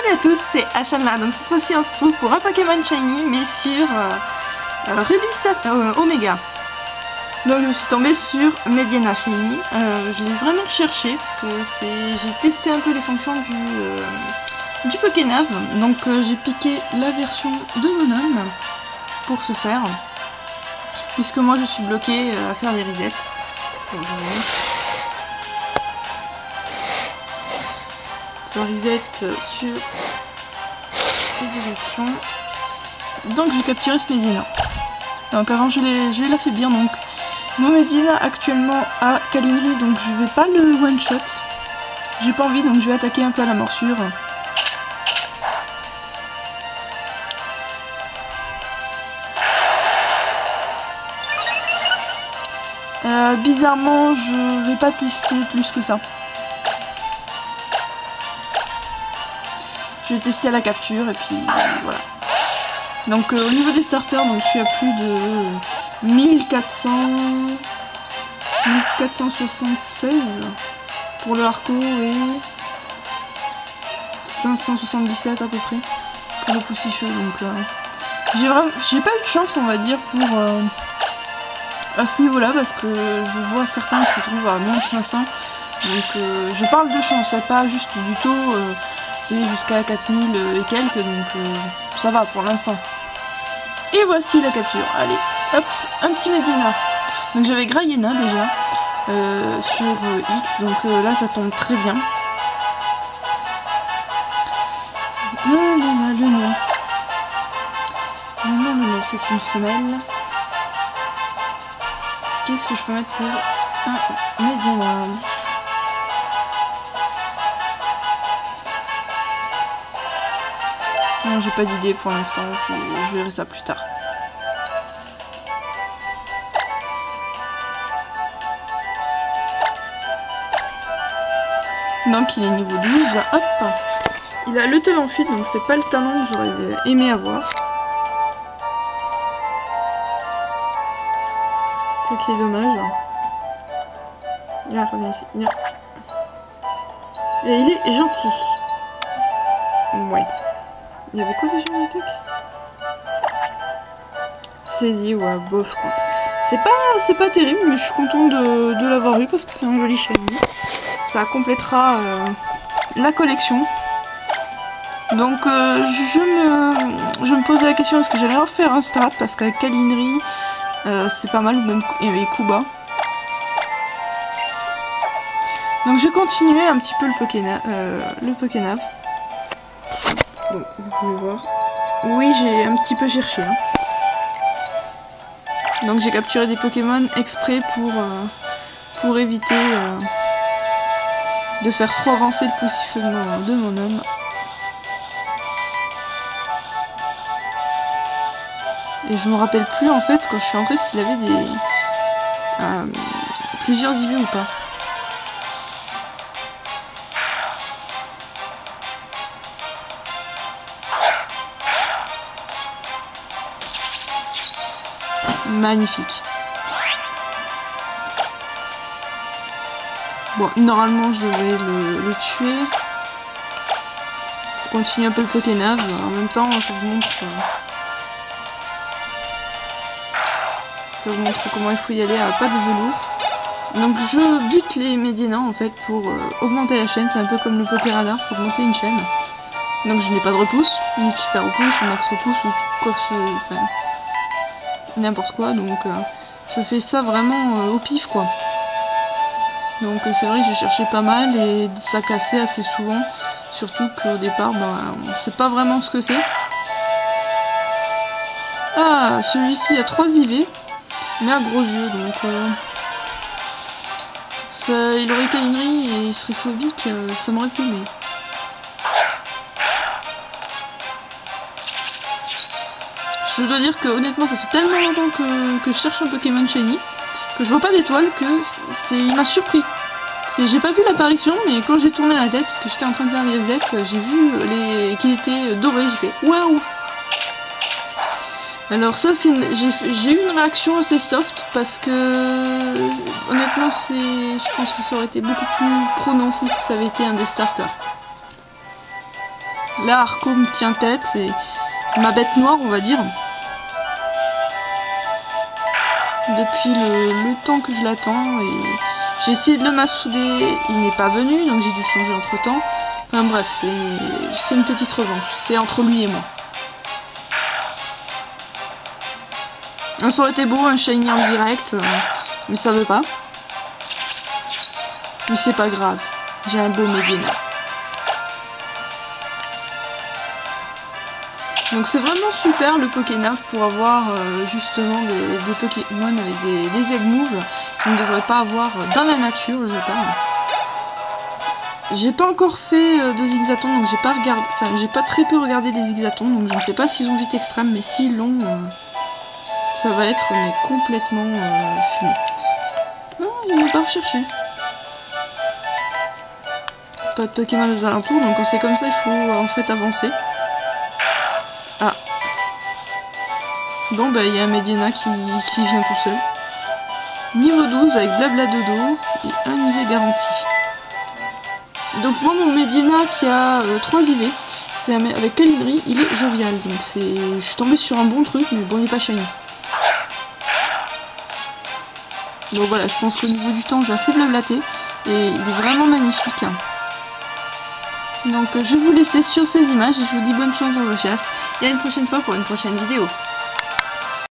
Salut à tous, c'est Ashalna. Donc cette fois-ci on se retrouve pour un Pokémon Shiny mais sur Ruby 7 Omega. Donc je suis tombée sur Mediana Shiny. Je l'ai vraiment cherché parce que j'ai testé un peu les fonctions du Pokénav. Donc j'ai piqué la version de mon homme pour ce faire. Puisque moi je suis bloquée à faire des resets. Donc, ça reset sur les directions. Donc j'ai capturé ce Medina. Donc avant je l'ai l'affaiblir. Donc mon Medina actuellement à Kalinri, donc je vais pas le one shot. J'ai pas envie, donc je vais attaquer un peu à la morsure. Bizarrement je vais pas tester plus que ça. Je vais tester à la capture et puis voilà. Donc au niveau des starters, donc je suis à plus de 1476 pour le Harco et 577 à peu près pour le Poussifeu. Donc j'ai pas eu de chance, on va dire, pour à ce niveau là, parce que je vois certains qui se trouvent à moins de 500. Donc je parle de chance, pas juste du taux. C'est jusqu'à 4000 et quelques, donc ça va pour l'instant. Et voici la capture. Allez, hop, un petit Medina. Donc j'avais Grayena déjà sur X, donc là ça tombe très bien. Le nom. Le nom, c'est une femelle. Qu'est-ce que je peux mettre pour un Medina? Non, j'ai pas d'idée pour l'instant, je verrai ça plus tard. Donc il est niveau 12, hop. Il a le talent fuite, donc c'est pas le talent que j'aurais aimé avoir. C'est qui est dommage. Viens, reviens ici, viens. Et il est gentil. Ouais. Il y avait quoi déjà en attaque? Saisie, ouais, bof quoi. C'est pas terrible, mais je suis contente de l'avoir eu parce que c'est un joli shiny. Ça complétera la collection. Donc je me posais la question, est-ce que j'allais refaire un strat, parce qu'à Kalinri c'est pas mal, même et Kuba. Donc j'ai continué un petit peu le Pokénav. Donc, vous pouvez voir. Oui, j'ai un petit peu cherché. Hein. Donc j'ai capturé des Pokémon exprès pour éviter de faire trop avancer le Poussifeu de mon homme. Et je me rappelle plus en fait quand je suis entrée s'il avait plusieurs IV ou pas. Magnifique. Bon, normalement je devrais le tuer. Pour continuer un peu le Pokénav. En même temps, je vous montre comment il faut y aller à pas de velours. Donc je bute les Medina en fait pour augmenter la chaîne. C'est un peu comme le Pokéradar pour monter une chaîne. Donc je n'ai pas de repousse, ni de super repousse, ou max repousse, ou quoi que ce... Enfin, n'importe quoi, donc je fais ça vraiment au pif quoi. Donc c'est vrai que j'ai cherché pas mal et ça cassait assez souvent, surtout qu'au départ on sait pas vraiment ce que c'est. Ah, celui-ci a 3 IV mais à gros yeux, donc il aurait Kalinri et il serait phobique, ça m'aurait plu, mais je dois dire que honnêtement ça fait tellement longtemps que je cherche un Pokémon Shiny que je vois pas d'étoile que il m'a surpris. J'ai pas vu l'apparition, mais quand j'ai tourné la tête parce que j'étais en train de faire des resets, j'ai vu qu'il était doré, j'ai fait waouh. Alors ça j'ai eu une réaction assez soft parce que honnêtement je pense que ça aurait été beaucoup plus prononcé si ça avait été un des starters. Là, Arco me tient tête, c'est ma bête noire, on va dire. Depuis le temps que je l'attends, et j'ai essayé de le massouder, il n'est pas venu, donc j'ai dû changer entre temps. Enfin bref, c'est une petite revanche, c'est entre lui et moi. Ça aurait été beau, un shiny en direct, mais ça veut pas. Mais c'est pas grave, j'ai un beau Medina. Donc c'est vraiment super le Pokénave pour avoir justement des Pokémon avec des egg moves qu'on ne devrait pas avoir dans la nature, je parle. J'ai pas encore fait de zigzaton, donc j'ai pas regardé, enfin j'ai pas très peu regardé des zigzatons, donc je ne sais pas s'ils ont vite extrême, mais s'ils l'ont, ça va être mais complètement fumé. Non, il m'a pas recherché. Pas de Pokémon aux alentours, donc quand c'est comme ça, il faut en fait avancer. Ah. Bon bah il y a un Medina qui vient tout seul. Niveau 12 avec blabla dodo et un IV garanti. Donc moi mon Medina qui a 3 IV, c'est avec Calibri, il est jovial. Donc je suis tombée sur un bon truc, mais bon il est pas shiny. Donc voilà, je pense qu'au niveau du temps j'ai assez blablaté et il est vraiment magnifique. Donc je vais vous laisser sur ces images et je vous dis bonne chance dans vos chasses et à une prochaine fois pour une prochaine vidéo.